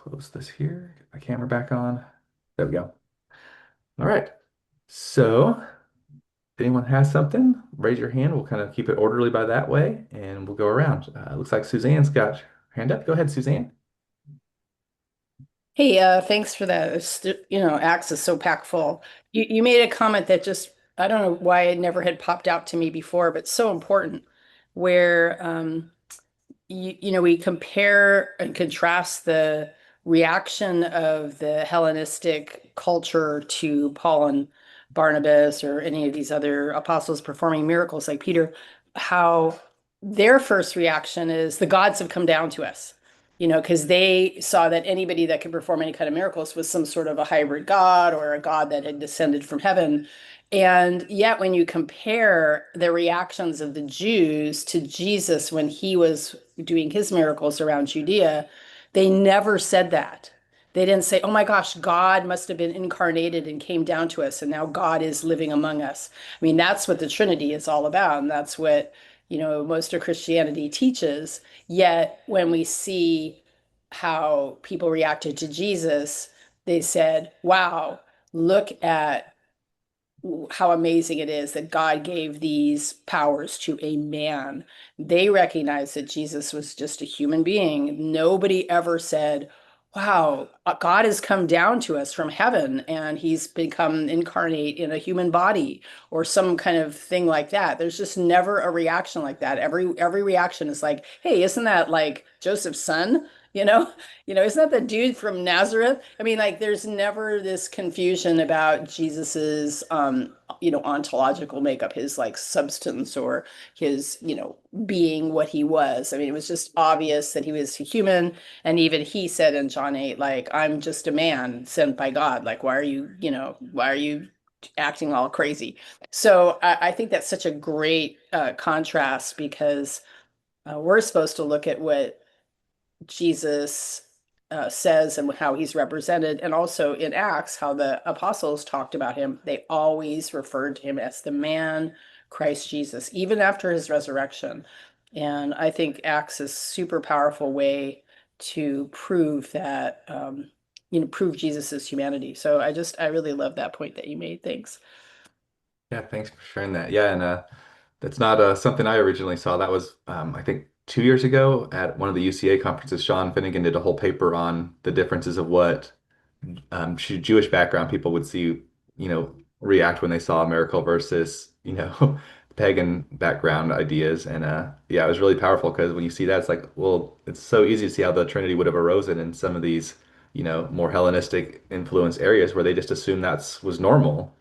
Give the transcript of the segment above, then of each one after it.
close this here. Get my camera back on. There we go. All right. So, if anyone has something, raise your hand. We'll kind of keep it orderly by that way, and we'll go around. Looks like Suzanne's got her hand up. Go ahead, Suzanne. Hey, thanks for that. Acts is so packed full. You made a comment that just, I don't know why it never had popped out to me before, but so important, where we compare and contrast the reaction of the Hellenistic culture to Paul and Barnabas or any of these other apostles performing miracles like Peter, how their first reaction is the gods have come down to us, because they saw that anybody that could perform any kind of miracles was some sort of a hybrid god or a god that had descended from heaven. And yet, when you compare the reactions of the Jews to Jesus when he was doing his miracles around Judea, they never said that. They didn't say, oh my gosh, God must have been incarnated and came down to us, and now God is living among us. I mean, that's what the Trinity is all about, and that's what, most of Christianity teaches. Yet, when we see how people reacted to Jesus, they said, wow, look at how amazing it is that God gave these powers to a man. They recognized that Jesus was just a human being. Nobody ever said, wow, God has come down to us from heaven and he's become incarnate in a human body or some kind of thing like that. There's just never a reaction like that. Every reaction is like, hey, isn't that like Joseph's son? You know, isn't that the dude from Nazareth? I mean, like, there's never this confusion about Jesus's, ontological makeup, his like substance or his, being what he was. I mean, it was just obvious that he was human. And even he said in John 8, like, I'm just a man sent by God. Like, why are you acting all crazy? So I think that's such a great contrast because we're supposed to look at what Jesus says and how he's represented, and also in Acts, how the apostles talked about him. They always referred to him as the man Christ Jesus, even after his resurrection. And I think Acts is a super powerful way to prove that, prove Jesus's humanity. So I really love that point that you made. Thanks. Yeah, thanks for sharing that. Yeah, and that's not something I originally saw. That was, I think, 2 years ago at one of the UCA conferences. Sean Finnegan did a whole paper on the differences of what Jewish background people would see, react when they saw a miracle versus, pagan background ideas. And yeah, it was really powerful because when you see that, it's like, well, it's so easy to see how the Trinity would have arisen in some of these, more Hellenistic influence areas where they just assumed that's was normal.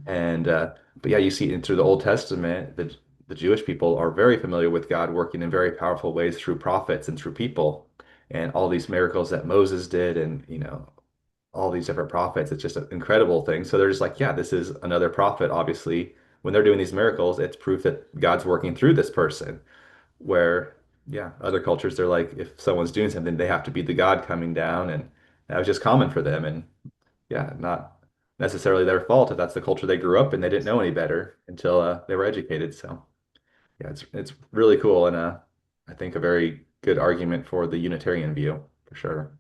And but yeah, you see it through the Old Testament, the Jewish people are very familiar with God working in very powerful ways through prophets and through people. And all these miracles that Moses did and all these different prophets, it's just an incredible thing. So they're just like, yeah, this is another prophet. Obviously, when they're doing these miracles, it's proof that God's working through this person. Where, yeah, other cultures, they're like, if someone's doing something, they have to be the God coming down. And that was just common for them. And yeah, not necessarily their fault if that's the culture they grew up in. They didn't know any better until they were educated. So yeah, it's really cool and I think a very good argument for the Unitarian view for sure.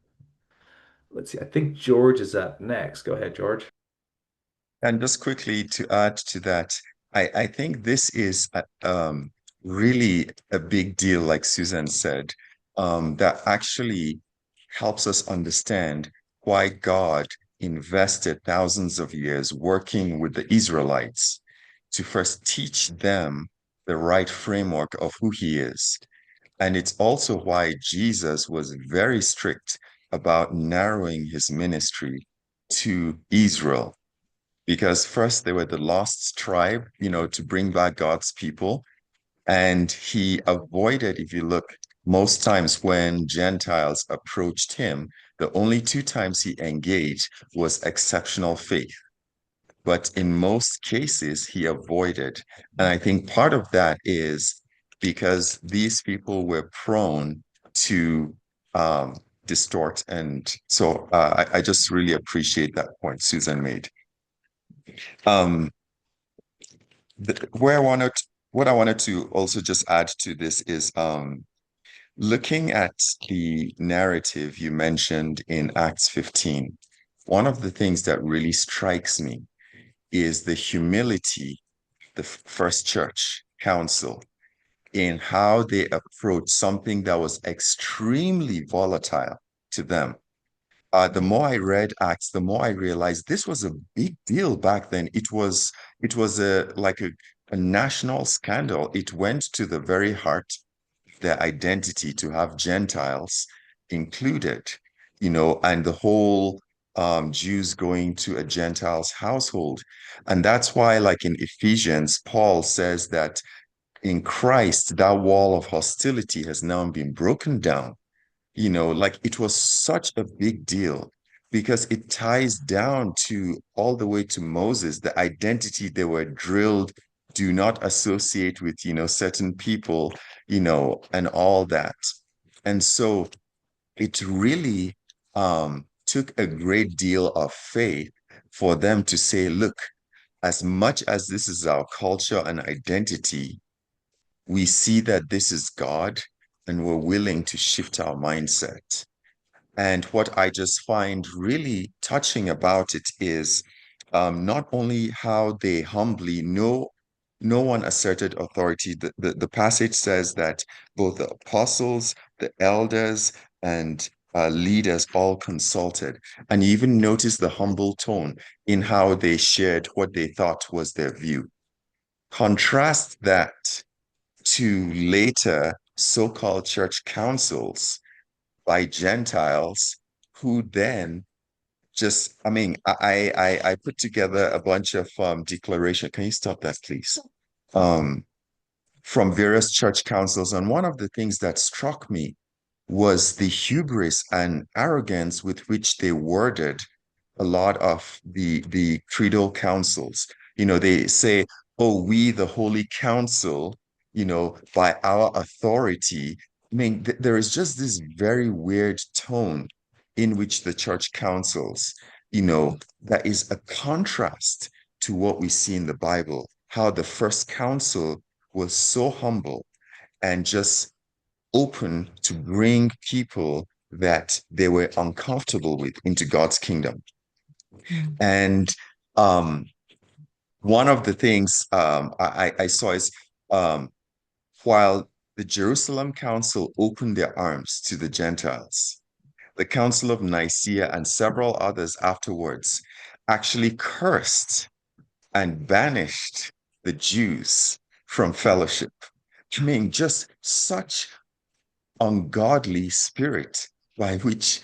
Let's see. I think George is up next. Go ahead, George. And just quickly to add to that, I think this is really a big deal, like Susan said, that actually helps us understand why God invested thousands of years working with the Israelites to first teach them the right framework of who he is. And it's also why Jesus was very strict about narrowing his ministry to Israel, because first they were the lost tribe, to bring back God's people. And he avoided, if you look, most times when Gentiles approached him, the only two times he engaged was exceptional faith. But in most cases, he avoided. And I think part of that is because these people were prone to distort. And so I just really appreciate that point Susan made. Um, where I wanted, what I wanted to also just add to this is looking at the narrative you mentioned in Acts 15, one of the things that really strikes me is the humility, the first church council, in how they approached something that was extremely volatile to them. The more I read Acts, the more I realized this was a big deal back then. It was a national scandal. It went to the very heart of their identity to have Gentiles included, and the whole Jews going to a Gentile's household. And that's why, like in Ephesians, Paul says that in Christ, that wall of hostility has now been broken down. Like it was such a big deal because it ties down to all the way to Moses, the identity they were drilled, do not associate with, certain people, and all that. And so it really took a great deal of faith for them to say, look, as much as this is our culture and identity, we see that this is God and we're willing to shift our mindset. And what I just find really touching about it is not only how they humbly, no one asserted authority. The passage says that both the apostles, the elders, and leaders all consulted. And you even notice the humble tone in how they shared what they thought was their view. Contrast that to later so-called church councils by Gentiles who then just, I mean, I put together a bunch of declaration. Can you stop that, please? Um, from various church councils. And one of the things that struck me was the hubris and arrogance with which they worded a lot of the creedal councils. They say, "Oh, we, the Holy Council, by our authority." I mean, there is just this very weird tone in which the church councils, that is a contrast to what we see in the Bible, how the first council was so humble and just open to bring people that they were uncomfortable with into God's kingdom. And um, one of the things I saw is um, while the Jerusalem Council opened their arms to the Gentiles, the Council of Nicaea and several others afterwards actually cursed and banished the Jews from fellowship. I mean, just such ungodly spirit by which,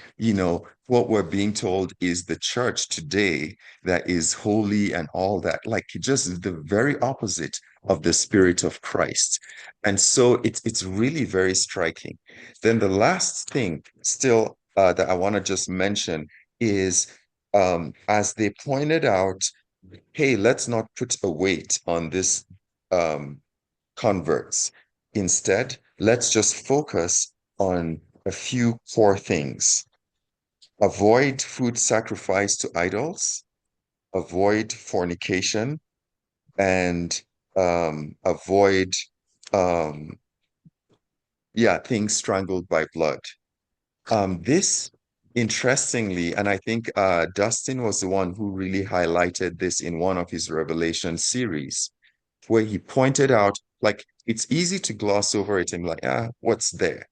what we're being told is the church today that is holy and all that, like just the very opposite of the spirit of Christ. And so it's really very striking. Then the last thing still that I want to just mention is as they pointed out, hey, let's not put a weight on this um, converts. Instead, let's just focus on a few core things. Avoid food sacrificed to idols, avoid fornication, and avoid, um, yeah, things strangled by blood. This, interestingly, and I think Dustin was the one who really highlighted this in one of his Revelation series, where he pointed out, like, it's easy to gloss over it and be like, what's there?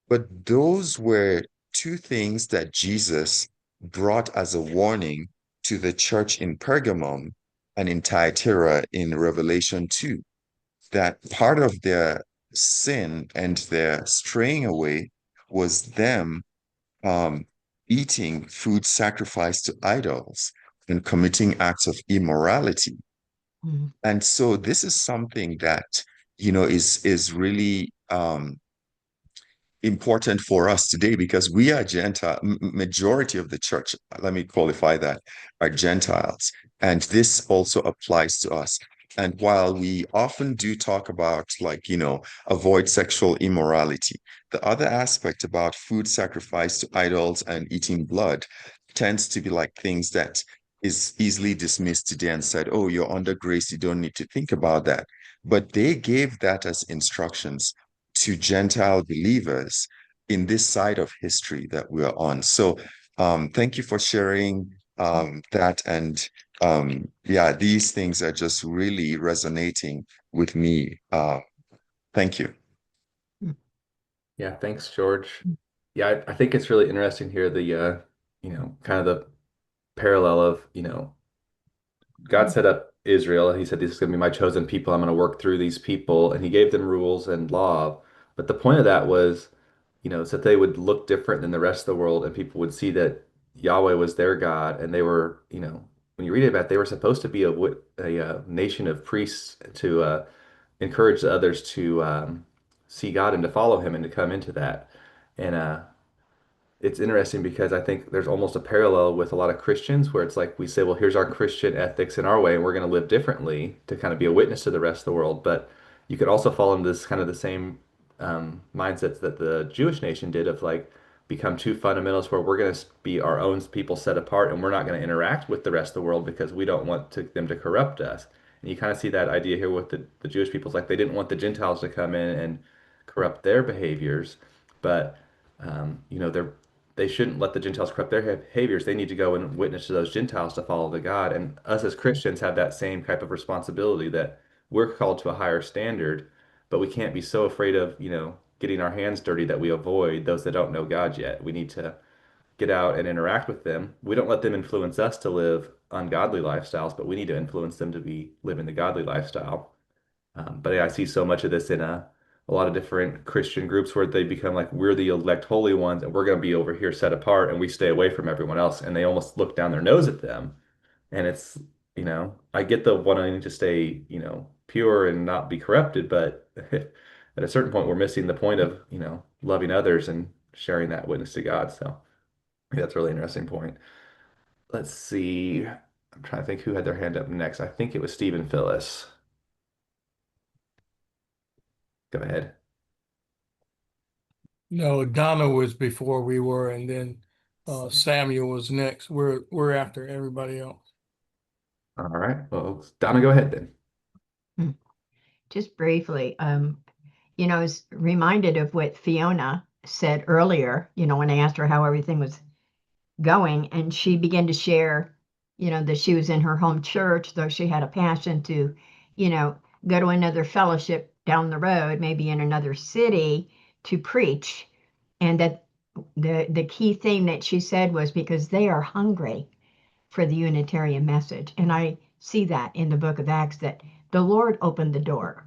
But those were two things that Jesus brought as a warning to the church in Pergamum and in Thyatira in Revelation 2, that part of their sin and their straying away was them um, eating food sacrificed to idols and committing acts of immorality. And so this is something that, is really important for us today because we are Gentile. Majority of the church, let me qualify that, are Gentiles. And this also applies to us. And while we often do talk about, like, avoid sexual immorality, the other aspect about food sacrificed to idols and eating blood tends to be like things that is easily dismissed today and said, oh, you're under grace, you don't need to think about that. But they gave that as instructions. to Gentile believers in this side of history that we're on. So thank you for sharing that. And yeah, these things are just really resonating with me. Thank you. Yeah, thanks, George. Yeah, I think it's really interesting here, kind of the parallel of, God set up Israel. He said, "This is going to be my chosen people. I'm going to work through these people." And he gave them rules and law. But the point of that was, so that they would look different than the rest of the world and people would see that Yahweh was their God. And they were, when you read about it, they were supposed to be a nation of priests to encourage the others to see God and to follow him and to come into that. And it's interesting because I think there's almost a parallel with a lot of Christians where it's like we say, well, here's our Christian ethics and our way, and we're going to live differently to kind of be a witness to the rest of the world. But you could also fall into this kind of the same mindsets that the Jewish nation did of like become too fundamentalist where we're going to be our own people set apart and we're not going to interact with the rest of the world because we don't want them to corrupt us. And you kind of see that idea here with the Jewish peoples, like they didn't want the Gentiles to come in and corrupt their behaviors, but they shouldn't let the Gentiles corrupt their behaviors. They need to go and witness to those Gentiles to follow the God. And us as Christians have that same type of responsibility that we're called to a higher standard, but we can't be so afraid of, getting our hands dirty that we avoid those that don't know God yet. We need to get out and interact with them. We don't let them influence us to live ungodly lifestyles, but we need to influence them to be living the godly lifestyle. But yeah, I see so much of this in a lot of different Christian groups where they become like, we're the elect holy ones and we're going to be over here set apart and we stay away from everyone else. And they almost look down their nose at them. And it's, I get the wanting to stay, pure and not be corrupted, but at a certain point, we're missing the point of, loving others and sharing that witness to God. So I think that's a really interesting point. Let's see. I'm trying to think who had their hand up next. I think it was Stephen Phyllis. Go ahead. No, Donna was before we were, and then Samuel was next. We're after everybody else. All right. Well, Donna, go ahead then. Hmm. Just briefly, I was reminded of what Fiona said earlier, when I asked her how everything was going, and she began to share, that she was in her home church, though she had a passion to, go to another fellowship down the road, maybe in another city to preach. And that the key thing that she said was because they are hungry for the Unitarian message. And I see that in the book of Acts that the Lord opened the door.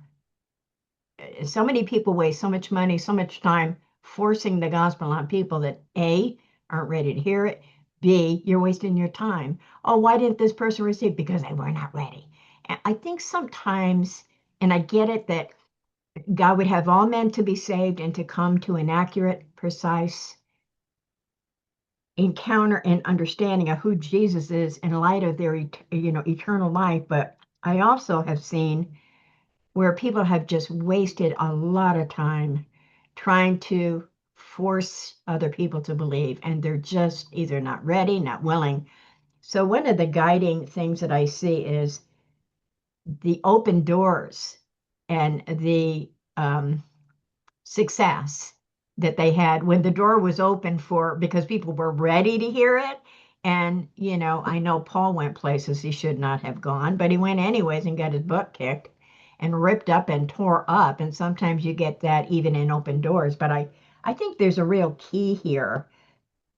So many people waste so much money, so much time forcing the gospel on people that A, aren't ready to hear it. B, you're wasting your time. Oh, why didn't this person receive? Because they were not ready. And I think sometimes, and I get it, that God would have all men to be saved and to come to an accurate, precise encounter and understanding of who Jesus is in light of their eternal life. But I also have seen where people have just wasted a lot of time trying to force other people to believe, and they're just either not ready, not willing. So one of the guiding things that I see is the open doors and the success that they had when the door was open for because people were ready to hear it. And, I know Paul went places he should not have gone, but he went anyways and got his butt kicked and ripped up and tore up. And sometimes you get that even in open doors. But I think there's a real key here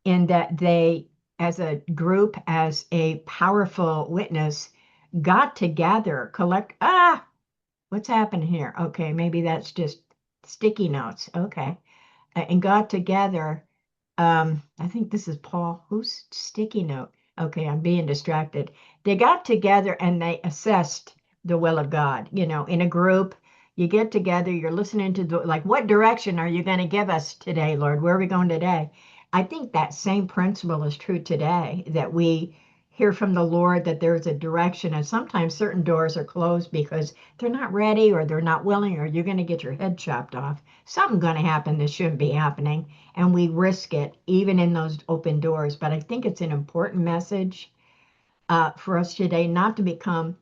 in that they, as a group, as a powerful witness, got together, what's happening here? Okay, maybe that's just sticky notes. Okay. And got together. I think this is Paul. Who's sticky note? Okay, I'm being distracted. They got together and they assessed the will of God. In a group, you get together, you're listening to like, what direction are you going to give us today, Lord? Where are we going today? I think that same principle is true today, that we hear from the Lord that there's a direction, and sometimes certain doors are closed because they're not ready or they're not willing, or you're going to get your head chopped off. Something's going to happen that shouldn't be happening, and we risk it even in those open doors. But I think it's an important message for us today not to become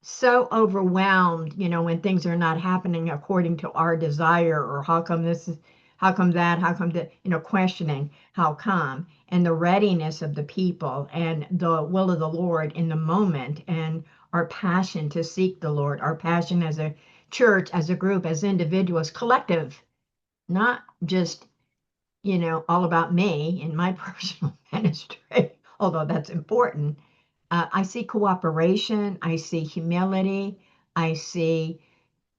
so overwhelmed, when things are not happening according to our desire, or how come this is, how come that, how come that, questioning how come, and the readiness of the people and the will of the Lord in the moment, and our passion to seek the Lord, our passion as a church, as a group, as individuals, collective, not just, all about me and my personal ministry, although that's important. I see cooperation, I see humility, I see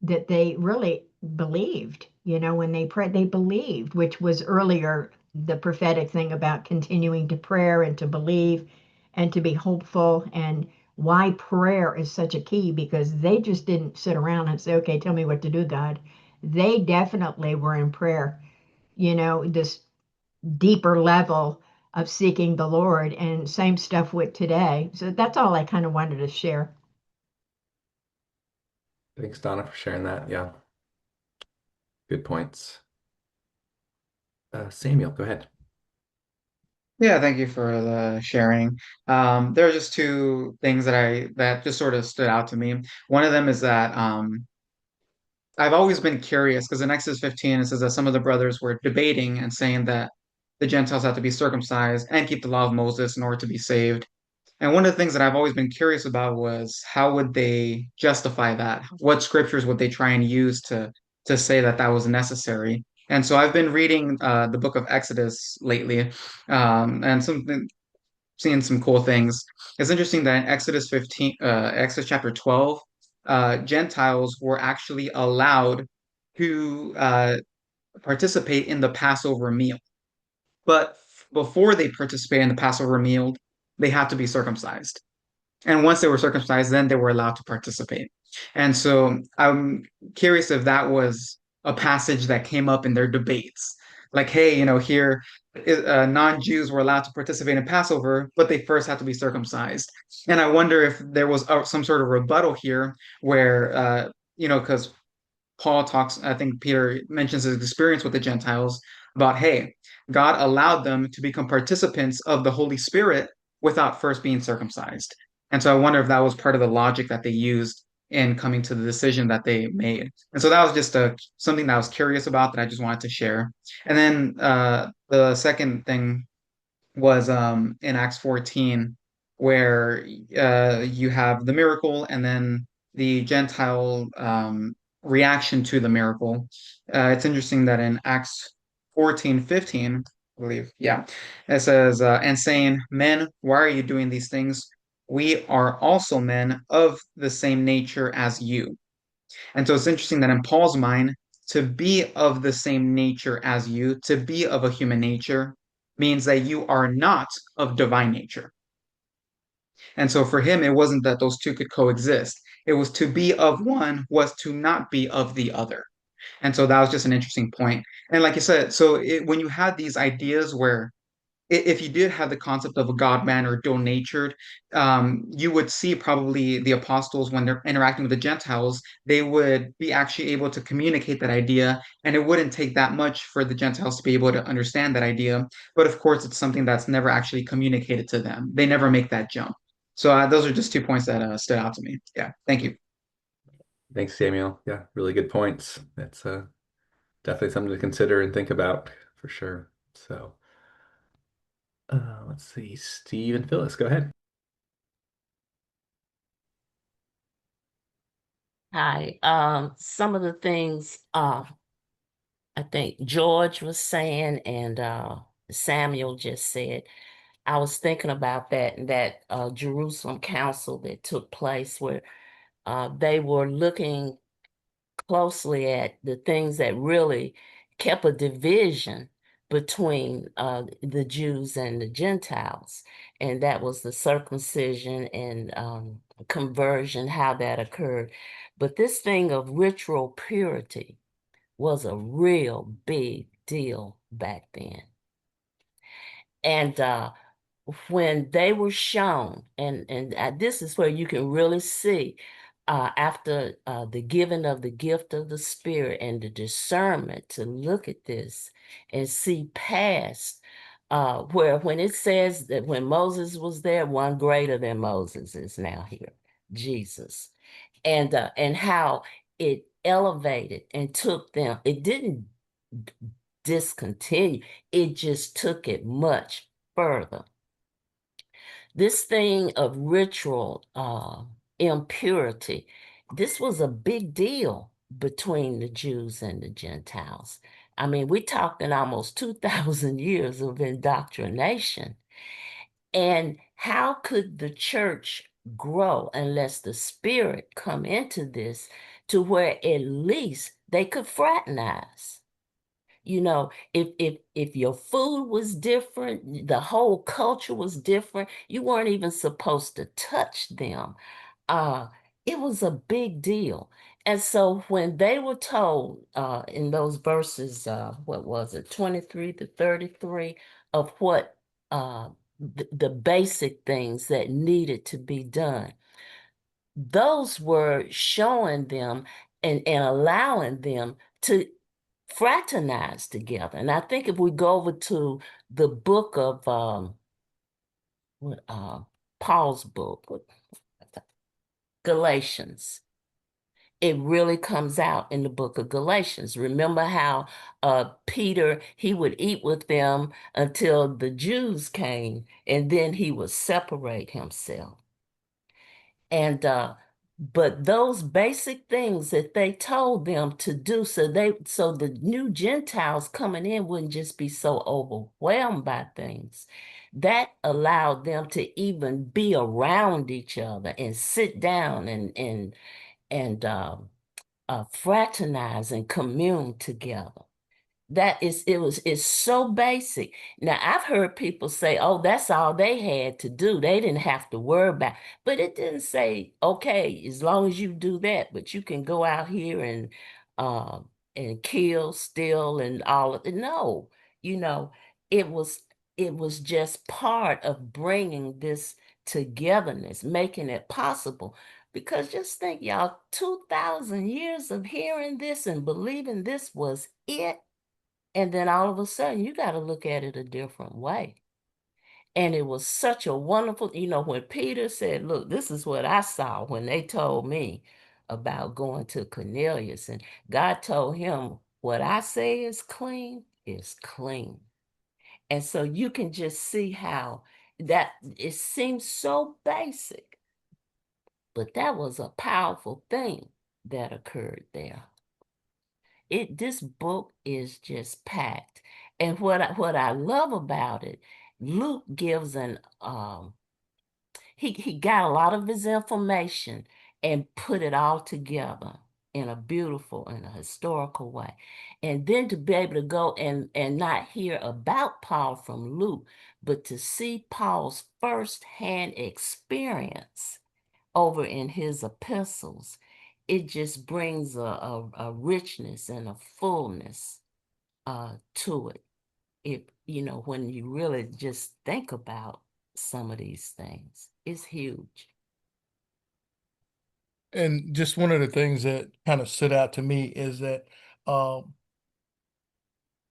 that they really believed, when they prayed, they believed, which was earlier the prophetic thing about continuing to prayer and to believe and to be hopeful, and why prayer is such a key, because they just didn't sit around and say, okay, tell me what to do, God. They definitely were in prayer, this deeper level of seeking the Lord, and same stuff with today. So that's all I kind of wanted to share. Thanks, Donna, for sharing that. Yeah, good points. Samuel, go ahead. Yeah, thank you for the sharing. There are just two things that just sort of stood out to me. One of them is that I've always been curious because in Exodus 15 it says that some of the brothers were debating and saying that the Gentiles have to be circumcised and keep the law of Moses in order to be saved. And one of the things that I've always been curious about was how would they justify that? What scriptures would they try and use to say that that was necessary? And so I've been reading the book of Exodus lately, and seeing some cool things. It's interesting that in Exodus 15, Exodus chapter 12, Gentiles were actually allowed to participate in the Passover meal. But before they participate in the Passover meal, they had to be circumcised. And once they were circumcised, then they were allowed to participate. And so I'm curious if that was a passage that came up in their debates. Like, hey, here non-Jews were allowed to participate in Passover, but they first had to be circumcised. And I wonder if there was some sort of rebuttal here where, because Paul talks, I think Peter mentions his experience with the Gentiles about, hey, God allowed them to become participants of the Holy Spirit without first being circumcised. And so I wonder if that was part of the logic that they used in coming to the decision that they made. And so that was just something that I was curious about that I just wanted to share. And then the second thing was in Acts 14, where you have the miracle and then the Gentile reaction to the miracle. It's interesting that in Acts 14:15, I believe, yeah, it says, and saying, men, why are you doing these things? We are also men of the same nature as you. And so it's interesting that in Paul's mind, to be of the same nature as you, to be of a human nature, means that you are not of divine nature. And so for him, it wasn't that those two could coexist. It was to be of one was to not be of the other. And so that was just an interesting point. And like you said, so when you had these ideas where if you did have the concept of a God man or dual natured, you would see probably the apostles when they're interacting with the Gentiles, they would be actually able to communicate that idea. And it wouldn't take that much for the Gentiles to be able to understand that idea. But of course, it's something that's never actually communicated to them. They never make that jump. So those are just 2 points that stood out to me. Yeah, thank you. Thanks, Samuel. Yeah, really good points. That's definitely something to consider and think about for sure. So, let's see, Steve and Phyllis, go ahead. Hi. Some of the things I think George was saying and Samuel just said, I was thinking about that Jerusalem council that took place where they were looking closely at the things that really kept a division between the Jews and the Gentiles. And that was the circumcision and conversion, how that occurred. But this thing of ritual purity was a real big deal back then. And when they were shown, and this is where you can really see after the giving of the gift of the Spirit and the discernment to look at this and see past where when it says that when Moses was there, one greater than Moses is now here, Jesus. and how it elevated and took them. It didn't discontinue, it just took it much further. This thing of ritual impurity, this was a big deal between the Jews and the Gentiles. I mean, we talked in almost 2,000 years of indoctrination. And how could the church grow unless the Spirit come into this to where at least they could fraternize? You know, if your food was different, the whole culture was different, you weren't even supposed to touch them. Uh, it was a big deal. And so when they were told in those verses, what was it, 23 to 33, of what the basic things that needed to be done, those were showing them and allowing them to fraternize together. And I think if we go over to the book of what, Paul's book, Galatians, it really comes out in the book of Galatians. Remember how Peter, he would eat with them until the Jews came, and then he would separate himself. And but those basic things that they told them to do, so the new Gentiles coming in wouldn't just be so overwhelmed by things. That allowed them to even be around each other and sit down and fraternize and commune together. It's so basic. Now I've heard people say, oh, that's all they had to do. They didn't have to worry about, but it didn't say, okay, as long as you do that, but you can go out here and kill, steal, and all of it. No, you know, it was it was just part of bringing this togetherness, making it possible. Because just think, y'all, 2,000 years of hearing this and believing this was it. And then all of a sudden, you got to look at it a different way. And it was such a wonderful, when Peter said, look, this is what I saw when they told me about going to Cornelius. And God told him, what I say is clean is clean. And so you can just see how that it seems so basic, but that was a powerful thing that occurred there. This book is just packed. And what I love about it, Luke gives he got a lot of his information and put it all together in a beautiful and a historical way. And then to be able to go and not hear about Paul from Luke, but to see Paul's firsthand experience over in his epistles, it just brings a richness and a fullness to it. When you really just think about some of these things, it's huge. And just one of the things that kind of stood out to me is that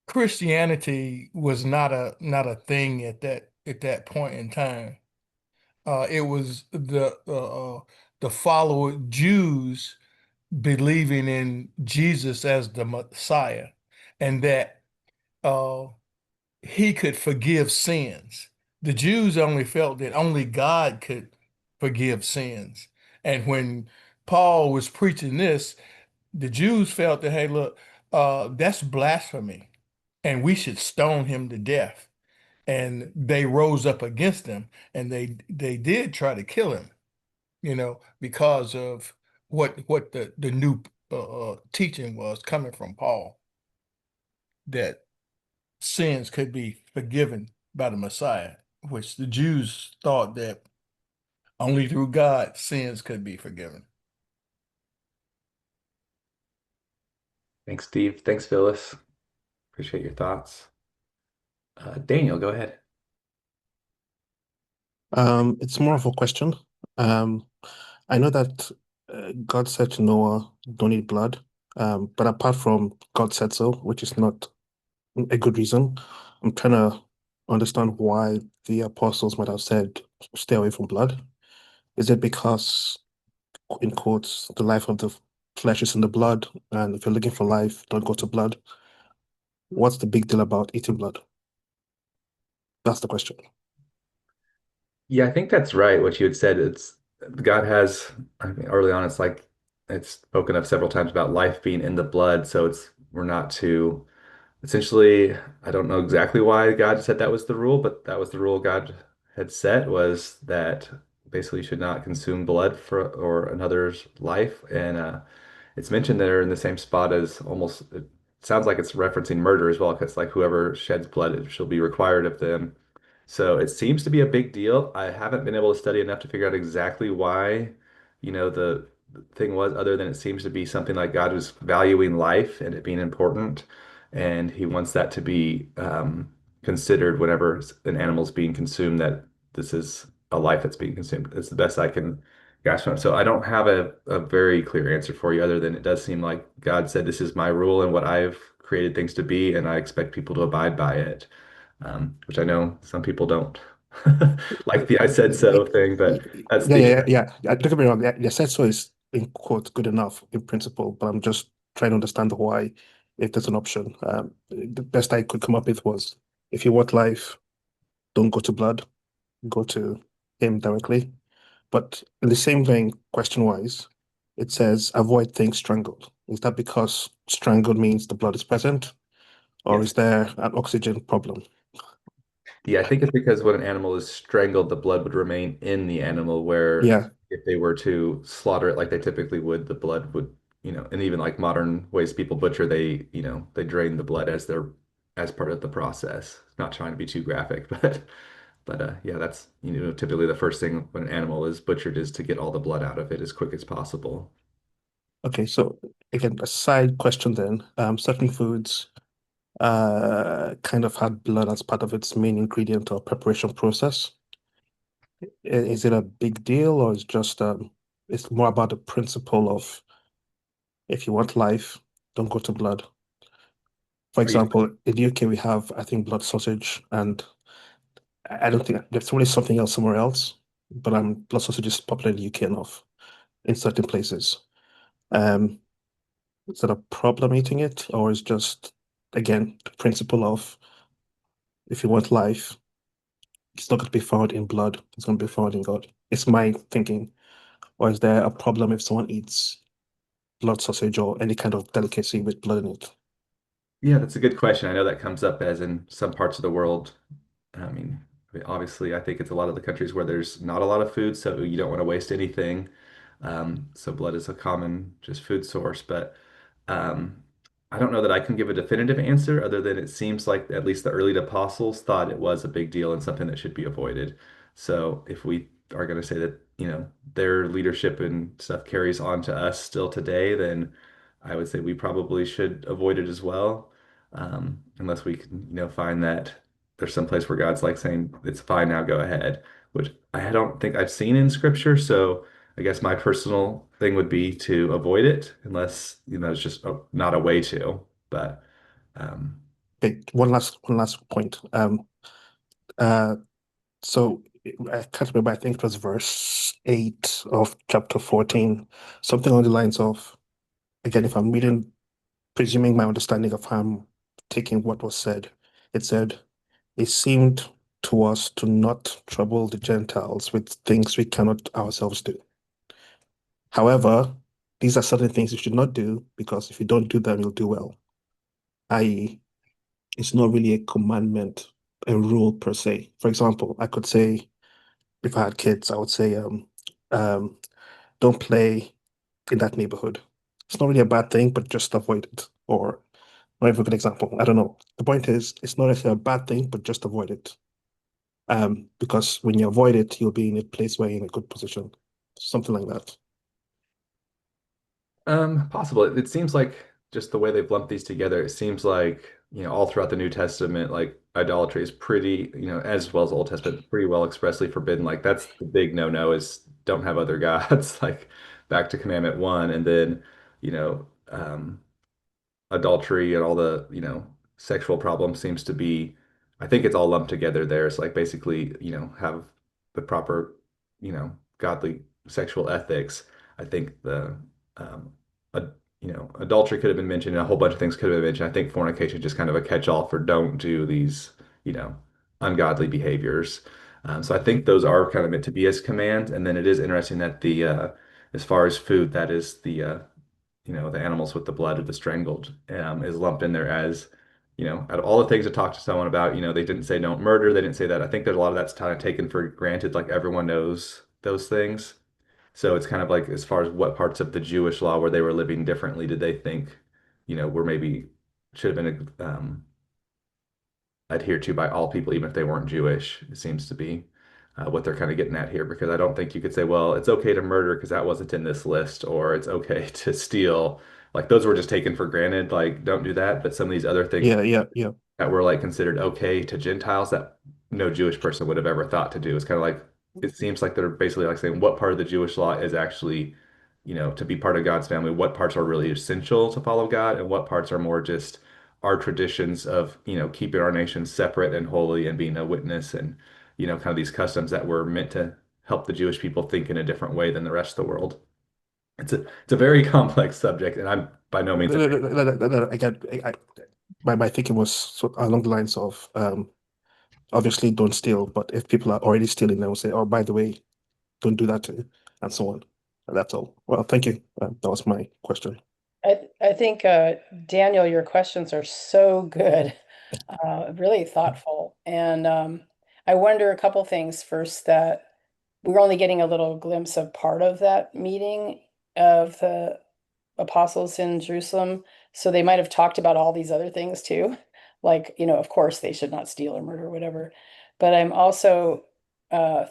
Christianity was not a thing at that point in time. It was the follower Jews believing in Jesus as the Messiah, and that uh, he could forgive sins. The Jews only felt that only God could forgive sins. And when Paul was preaching this, the Jews felt that, hey, look, that's blasphemy, and we should stone him to death. And they rose up against him, and they did try to kill him, because of what the new teaching was coming from Paul, that sins could be forgiven by the Messiah, which the Jews thought that only through God sins could be forgiven. Thanks, Steve. Thanks, Phyllis. Appreciate your thoughts. Daniel, go ahead. It's more of a question. I know that God said to Noah, don't eat blood. But apart from God said so, which is not a good reason, I'm trying to understand why the apostles might have said, stay away from blood. Is it because in quotes, the life of the flesh is in the blood, and if you're looking for life, don't go to blood. What's the big deal about eating blood? That's the question. Yeah, I think that's right. What you had said, it's God has, I mean, early on, it's like it's spoken of several times about life being in the blood. So it's we're not to essentially, I don't know exactly why God said that was the rule, but that was the rule God had set was that basically you should not consume blood for or another's life. And it's mentioned there in the same spot as almost it sounds like it's referencing murder as well, because like whoever sheds blood, it shall be required of them. So it seems to be a big deal. I haven't been able to study enough to figure out exactly why, the thing was, other than it seems to be something like God was valuing life and it being important, and He wants that to be considered whenever an animal's being consumed, that this is a life that's being consumed. It's the best I can grasp on. So I don't have a very clear answer for you, other than it does seem like God said, "This is my rule and what I've created things to be, and I expect people to abide by it." Which I know some people don't like the "I said so" thing, but that's Yeah, the yeah, yeah. Don't get me wrong. Yeah, said so is in quote good enough in principle, but I'm just trying to understand why, if there's an option. The best I could come up with was if you want life, don't go to blood, go to him directly. But in the same vein, question-wise, it says avoid things strangled. Is that because strangled means the blood is present, or is yes. there an oxygen problem? Yeah, I think it's because when an animal is strangled, the blood would remain in the animal, where Yeah. if they were to slaughter it like they typically would, the blood would, and even like modern ways people butcher, they drain the blood as part of the process. Not trying to be too graphic, but yeah, that's, typically the first thing when an animal is butchered is to get all the blood out of it as quick as possible. Okay, so again, a side question then. Certain foods kind of had blood as part of its main ingredient or preparation process. Is it a big deal, or is just it's more about the principle of if you want life, don't go to blood. For Are you example, in the UK we have, I think, blood sausage, and I don't think there's probably something else somewhere else, but blood sausage is popular in the UK enough in certain places. Um, is that a problem eating it, or is just again the principle of if you want life, it's not going to be found in blood, it's going to be found in God. It's my thinking. Or is there a problem if someone eats blood sausage or any kind of delicacy with blood in it? Yeah, that's a good question. I know that comes up as in some parts of the world. Obviously, I think it's a lot of the countries where there's not a lot of food, so you don't want to waste anything. So blood is a common just food source, but um, I don't know that I can give a definitive answer other than it seems like at least the early apostles thought it was a big deal and something that should be avoided. So if we are going to say that, their leadership and stuff carries on to us still today, then I would say we probably should avoid it as well. Unless we can, find that there's some place where God's like saying, it's fine now, go ahead, which I don't think I've seen in scripture. So I guess my personal thing would be to avoid it unless, it's just not a way to. But um, Okay, one last point. Uh, so I can't remember. I think it was verse 8 of chapter 14, something on the lines of, again, if I'm reading, presuming my understanding of how I'm taking what was said, it said, it seemed to us to not trouble the Gentiles with things we cannot ourselves do. However, these are certain things you should not do because if you don't do them, you'll do well. I.e., it's not really a commandment, a rule per se. For example, I could say, if I had kids, I would say, um, don't play in that neighborhood. It's not really a bad thing, but just avoid it. Or not even a good example. I don't know. The point is, it's not necessarily a bad thing, but just avoid it. Because when you avoid it, you'll be in a place where you're in a good position. Something like that. possible. It seems like just the way they've lumped these together, it seems like, all throughout the New Testament, like idolatry is pretty, as well as Old Testament, pretty well expressly forbidden. Like that's the big no-no is don't have other gods, like back to commandment one. And then, you know, um, adultery and all the, sexual problems seems to be, I think it's all lumped together there. It's like basically, have the proper, godly sexual ethics. I think um, adultery could have been mentioned, and a whole bunch of things could have been mentioned. I think fornication is just kind of a catch-all for don't do these, you know, ungodly behaviors. So I think those are kind of meant to be as commands. And then it is interesting that as far as food, that is the animals with the blood of the strangled, is lumped in there as, out of all the things to talk to someone about, they didn't say don't murder. They didn't say that. I think there's a lot of that's kind of taken for granted, like everyone knows those things. So it's kind of like as far as what parts of the Jewish law where they were living differently did they think, were maybe should have been adhered to by all people, even if they weren't Jewish. It seems to be what they're kind of getting at here, because I don't think you could say, well, it's okay to murder because that wasn't in this list, or it's okay to steal. Like those were just taken for granted. Like don't do that. But some of these other things Yeah. that were like considered okay to Gentiles that no Jewish person would have ever thought to do. It's kind of like it seems like they're basically like saying what part of the Jewish law is actually, to be part of God's family, what parts are really essential to follow God, and what parts are more just our traditions of, keeping our nation separate and holy and being a witness and, kind of these customs that were meant to help the Jewish people think in a different way than the rest of the world. It's a very complex subject, and I'm by no means. Again, my thinking was along the lines of obviously don't steal, but if people are already stealing, they will say, oh, by the way, don't do that too, and so on. And that's all. Well, thank you. That was my question. I think, Daniel, your questions are so good, really thoughtful. And I wonder a couple things. First, that we're only getting a little glimpse of part of that meeting of the apostles in Jerusalem. So they might have talked about all these other things too. Like, of course they should not steal or murder or whatever. But I'm also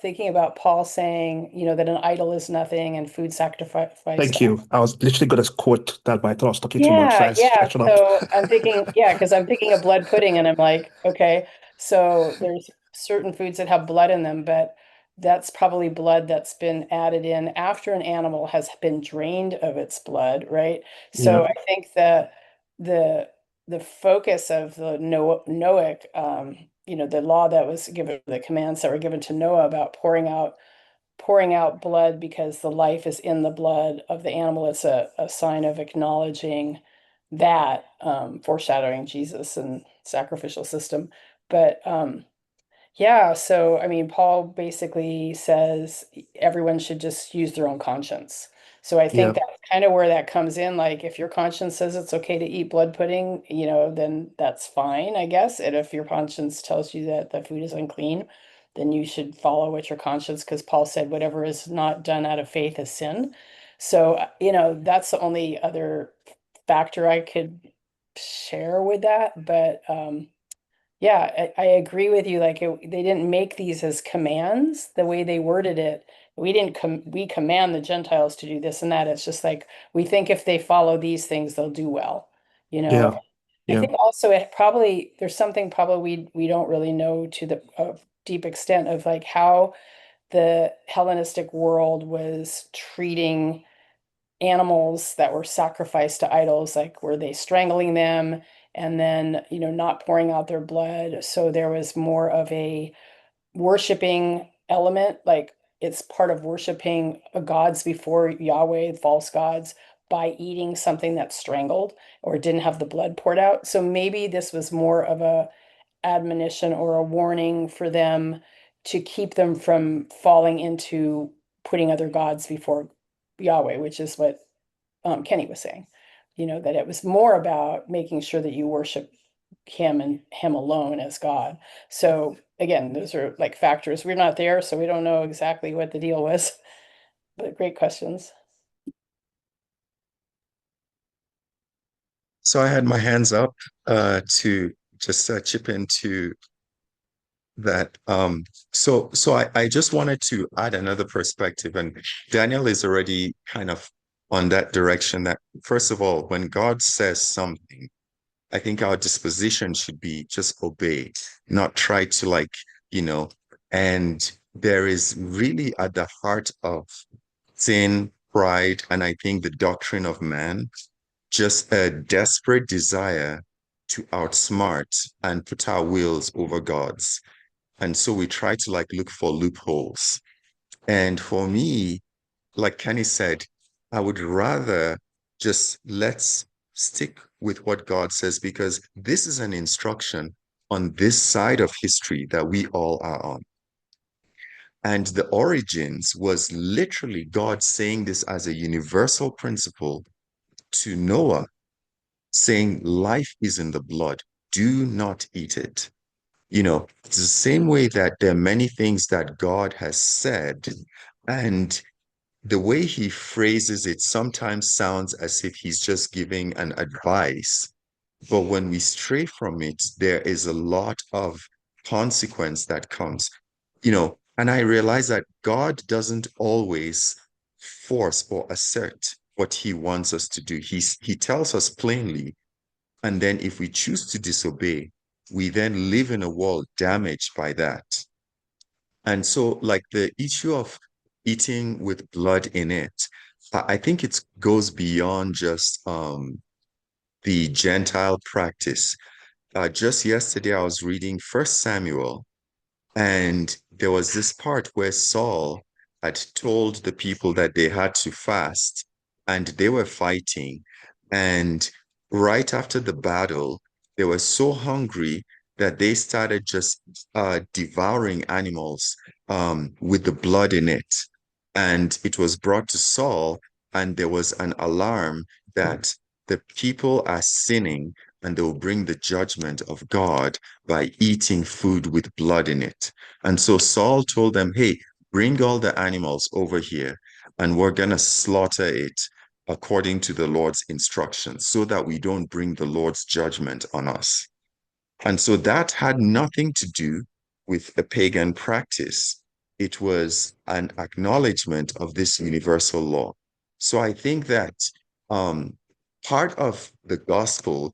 thinking about Paul saying, that an idol is nothing and food sacrifice. Thank you. I was literally going to quote that, but I thought I was talking too much, so Yeah, I yeah. shut up. So I'm thinking, yeah, because I'm thinking of blood pudding, and I'm like, okay, so there's certain foods that have blood in them, but that's probably blood that's been added in after an animal has been drained of its blood, right? Yeah, So I think that the the focus of the Noahic, the law that was given, the commands that were given to Noah about pouring out blood because the life is in the blood of the animal. It's a sign of acknowledging that, foreshadowing Jesus and sacrificial system. But yeah, so I mean, Paul basically says everyone should just use their own conscience. So I yeah, think that's kind of where that comes in. Like, if your conscience says it's okay to eat blood pudding, then that's fine, I guess. And if your conscience tells you that the food is unclean, then you should follow what your conscience, because Paul said whatever is not done out of faith is sin. So, that's the only other factor I could share with that. But yeah, I agree with you. Like, they didn't make these as commands the way they worded it. We didn't we command the Gentiles to do this and that. It's just like we think if they follow these things, they'll do well. You know, yeah, I yeah, think also it probably there's something probably we don't really know to the deep extent of like how the Hellenistic world was treating animals that were sacrificed to idols. Like, were they strangling them and then, not pouring out their blood? So there was more of a worshiping element, like it's part of worshiping gods before Yahweh, false gods, by eating something that's strangled or didn't have the blood poured out. So maybe this was more of a admonition or a warning for them to keep them from falling into putting other gods before Yahweh, which is what Kenny was saying. That it was more about making sure that you worship him and him alone as God. So again, those are like factors. We're not there, so we don't know exactly what the deal was. But great questions. So I had my hands up to just chip into that. So I just wanted to add another perspective, and Daniel is already kind of on that direction that, first of all, when God says something, I think our disposition should be just obey, not try to you know, and there is really at the heart of sin, pride, and I think the doctrine of man, just a desperate desire to outsmart and put our wills over God's. And so we try to look for loopholes. And for me, like Kenny said, I would rather just let's stick with what God says, because this is an instruction on this side of history that we all are on. And the origins was literally God saying this as a universal principle to Noah, saying, life is in the blood. Do not eat it. It's the same way that there are many things that God has said, and the way he phrases it sometimes sounds as if he's just giving an advice. But when we stray from it, there is a lot of consequence that comes, and I realize that God doesn't always force or assert what he wants us to do. He tells us plainly, and then if we choose to disobey, we then live in a world damaged by that. And so, like the issue of eating with blood in it, I think it goes beyond just the Gentile practice. Just yesterday, I was reading First Samuel, and there was this part where Saul had told the people that they had to fast, and they were fighting. And right after the battle, they were so hungry that they started just devouring animals with the blood in it. And it was brought to Saul, and there was an alarm that the people are sinning and they will bring the judgment of God by eating food with blood in it. And so Saul told them, hey, bring all the animals over here and we're going to slaughter it according to the Lord's instructions so that we don't bring the Lord's judgment on us. And so that had nothing to do with a pagan practice. It was an acknowledgement of this universal law. So I think that um, part of the gospel,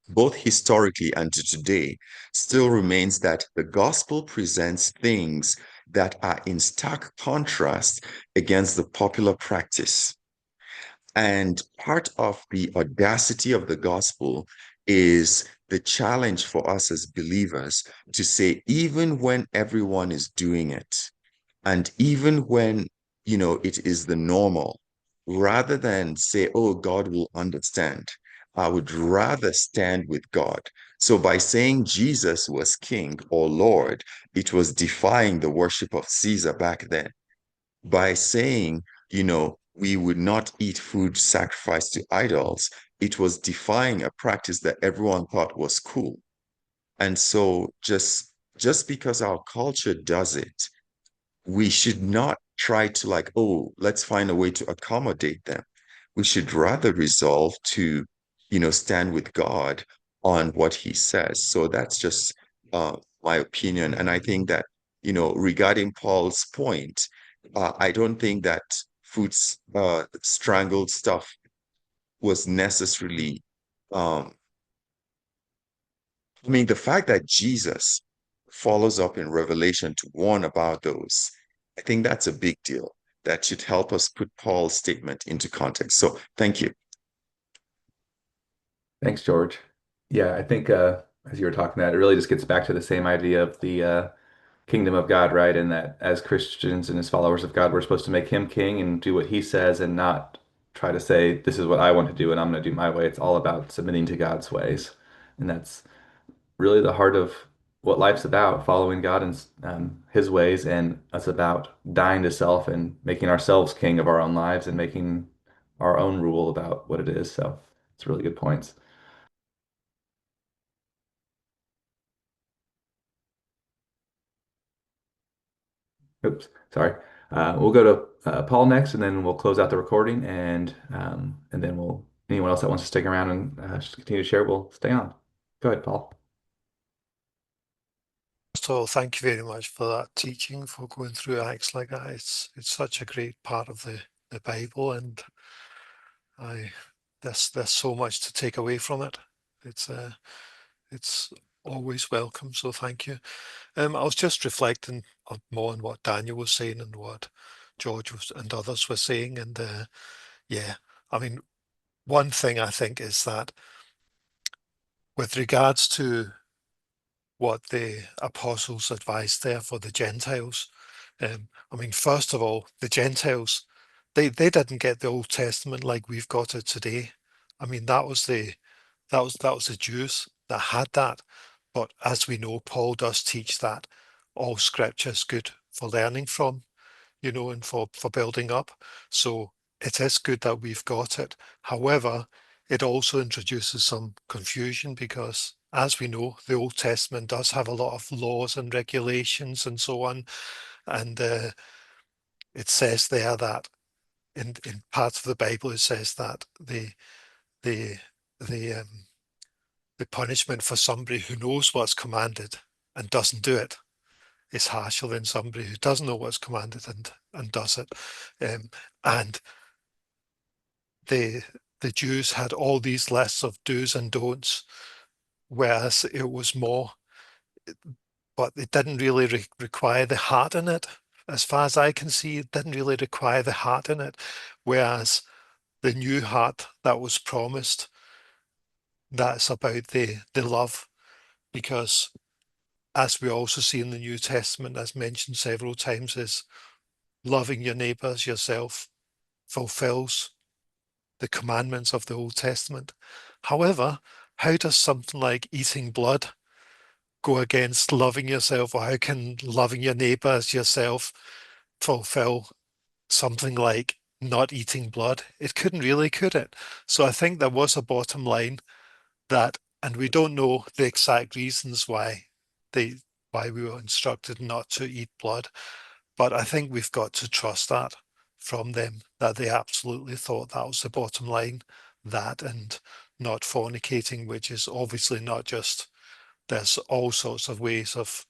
both historically and to today, still remains that the gospel presents things that are in stark contrast against the popular practice. And part of the audacity of the gospel is the challenge for us as believers to say, even when everyone is doing it, and even when, it is the normal, rather than say, oh, God will understand, I would rather stand with God. So by saying Jesus was king or Lord, it was defying the worship of Caesar back then. By saying, we would not eat food sacrificed to idols, it was defying a practice that everyone thought was cool. And so just because our culture does it, we should not try to like, oh, let's find a way to accommodate them. We should rather resolve to, stand with God on what he says. So that's just my opinion. And I think that, regarding Paul's point, I don't think that food's strangled stuff was necessarily, um, the fact that Jesus follows up in Revelation to warn about those, I think that's a big deal. That should help us put Paul's statement into context. So thank you. Thanks, George. Yeah, I think as you were talking that, it really just gets back to the same idea of the kingdom of God, right? And that as Christians and as followers of God, we're supposed to make him king and do what he says and not try to say, this is what I want to do and I'm going to do my way. It's all about submitting to God's ways. And that's really the heart of what life's about, following God and his ways. And it's about dying to self and making ourselves king of our own lives and making our own rule about what it is. So it's really good points. Oops, sorry. We'll go to Paul next, and then we'll close out the recording, and then we'll anyone else that wants to stick around and just continue to share, will stay on. Go ahead, Paul. So thank you very much for that teaching, for going through Acts like that. It's such a great part of the Bible, and there's so much to take away from it. It's always welcome. So thank you. I was just reflecting more on what Daniel was saying and what George and others were saying, and yeah, I mean, one thing I think is that with regards to what the apostles advised there for the Gentiles, I mean, first of all, the Gentiles, they didn't get the Old Testament like we've got it today. I mean, that was the Jews that had that. But as we know, Paul does teach that all scripture is good for learning from, and for building up. So it is good that we've got it. However, it also introduces some confusion because, as we know, the Old Testament does have a lot of laws and regulations and so on. And it says there that in parts of the Bible, it says that the the the punishment for somebody who knows what's commanded and doesn't do it is harsher than somebody who doesn't know what's commanded and does it. And the the Jews had all these lists of do's and don'ts, whereas it was more, but it didn't really require the heart in it. As far as I can see, it didn't really require the heart in it. Whereas the new heart that was promised, that's about the love, because as we also see in the New Testament, as mentioned several times, is loving your neighbor as yourself fulfills the commandments of the Old Testament. However, how does something like eating blood go against loving yourself, or how can loving your neighbor as yourself fulfill something like not eating blood? It couldn't really, could it? So I think there was a bottom line that, and we don't know the exact reasons why we were instructed not to eat blood, but I think we've got to trust that from them, that they absolutely thought that was the bottom line, that and not fornicating, which is obviously not just, there's all sorts of ways of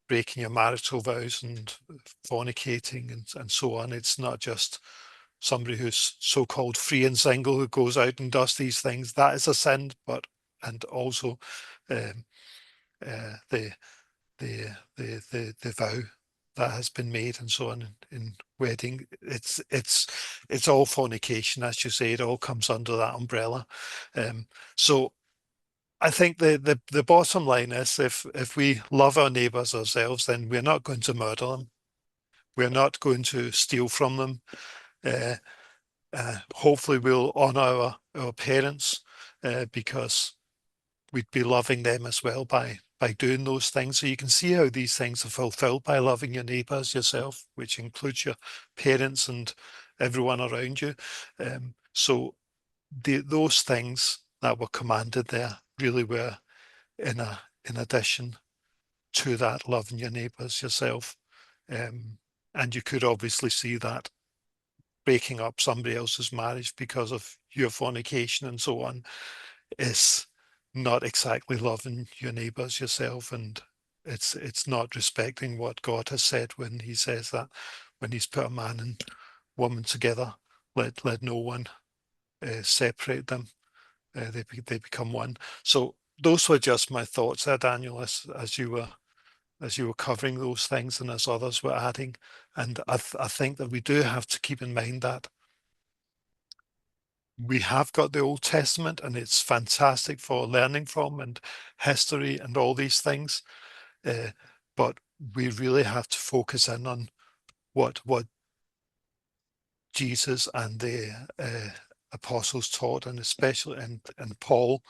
breaking your marital vows and fornicating and so on. It's not just somebody who's so-called free and single who goes out and does these things. That is a sin, but and also um, the the vow that has been made and so on in wedding. It's all fornication, as you say. It all comes under that umbrella. So I think the bottom line is, if we love our neighbours ourselves, then we're not going to murder them. We're not going to steal from them. Hopefully we'll honour our parents, because we'd be loving them as well by doing those things. So you can see how these things are fulfilled by loving your neighbours yourself, which includes your parents and everyone around you. So those things that were commanded there really were in addition to that loving your neighbours yourself. And you could obviously see that breaking up somebody else's marriage because of your fornication and so on is not exactly loving your neighbours yourself, and it's not respecting what God has said when he says that when he's put a man and woman together, let no one separate them. They become one. So those were just my thoughts there, Daniel, as you were covering those things and as others were adding. And I think that we do have to keep in mind that we have got the Old Testament and it's fantastic for learning from and history and all these things. But we really have to focus in on what Jesus and the apostles taught, and especially and Paul,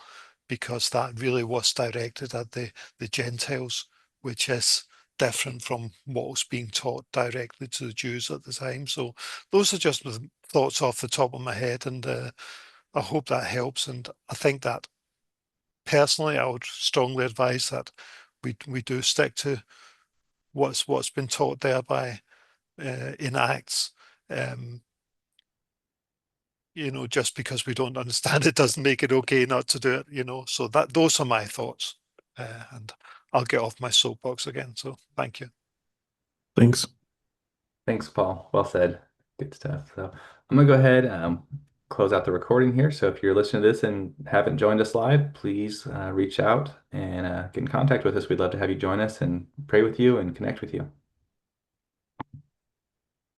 because that really was directed at the Gentiles, which is different from what was being taught directly to the Jews at the time. So those are just the thoughts off the top of my head, and I hope that helps. And I think that personally, I would strongly advise that we do stick to what's been taught there by in Acts. Just because we don't understand it doesn't make it okay not to do it. So those are my thoughts, and I'll get off my soapbox again. So thank you. Thanks. Thanks, Paul. Well said. Good stuff. So I'm gonna go ahead close out the recording here. So if you're listening to this and haven't joined us live, please reach out and get in contact with us. We'd love to have you join us and pray with you and connect with you.